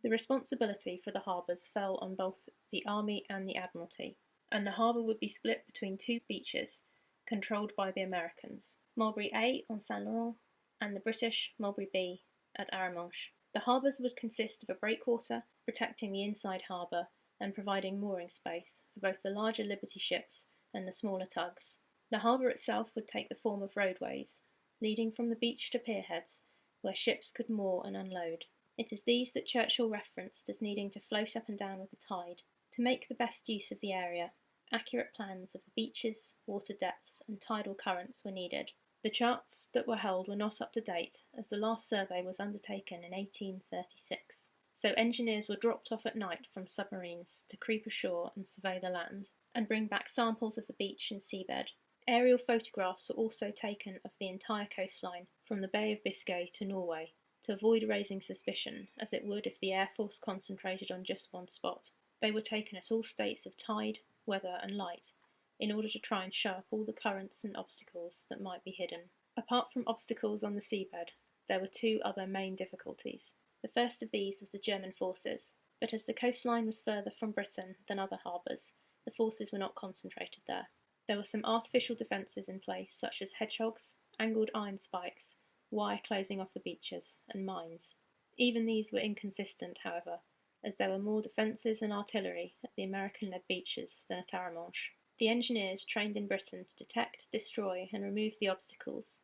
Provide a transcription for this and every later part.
The responsibility for the harbours fell on both the Army and the Admiralty, and the harbour would be split between two beaches controlled by the Americans, Mulberry A on Saint Laurent and the British Mulberry B at Arromanches. The harbours would consist of a breakwater protecting the inside harbour and providing mooring space for both the larger Liberty ships and the smaller tugs. The harbour itself would take the form of roadways, leading from the beach to pierheads, where ships could moor and unload. It is these that Churchill referenced as needing to float up and down with the tide. To make the best use of the area, accurate plans of the beaches, water depths, and tidal currents were needed. The charts that were held were not up to date, as the last survey was undertaken in 1836, so engineers were dropped off at night from submarines to creep ashore and survey the land, and bring back samples of the beach and seabed. Aerial photographs were also taken of the entire coastline, from the Bay of Biscay to Norway, to avoid raising suspicion, as it would if the Air Force concentrated on just one spot. They were taken at all states of tide, weather, and light, in order to try and show up all the currents and obstacles that might be hidden. Apart from obstacles on the seabed, there were two other main difficulties. The first of these was the German forces, but as the coastline was further from Britain than other harbours, the forces were not concentrated there. There were some artificial defences in place, such as hedgehogs, angled iron spikes, wire closing off the beaches, and mines. Even these were inconsistent, however, as there were more defences and artillery at the American-led beaches than at Arromanches. The engineers trained in Britain to detect, destroy, and remove the obstacles,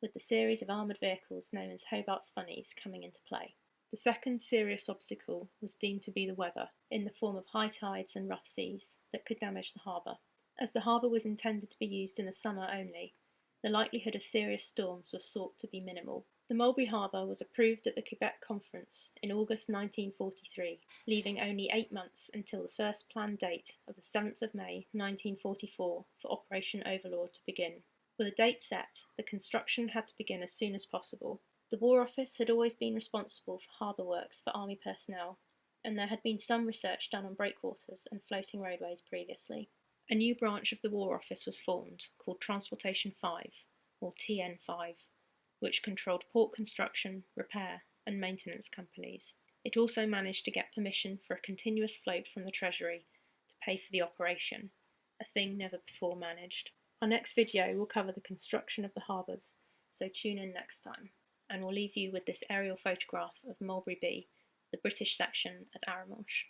with the series of armoured vehicles known as Hobart's Funnies coming into play. The second serious obstacle was deemed to be the weather, in the form of high tides and rough seas that could damage the harbour. As the harbour was intended to be used in the summer only, the likelihood of serious storms was thought to be minimal. The Mulberry Harbour was approved at the Quebec Conference in August 1943, leaving only 8 months until the first planned date of the 7th of May 1944 for Operation Overlord to begin. With a date set, the construction had to begin as soon as possible. The War Office had always been responsible for harbour works for Army personnel, and there had been some research done on breakwaters and floating roadways previously. A new branch of the War Office was formed, called Transportation 5, or TN5, which controlled port construction, repair, and maintenance companies. It also managed to get permission for a continuous float from the Treasury to pay for the operation, a thing never before managed. Our next video will cover the construction of the harbours, so tune in next time, and we'll leave you with this aerial photograph of Mulberry B, the British section at Arromanches.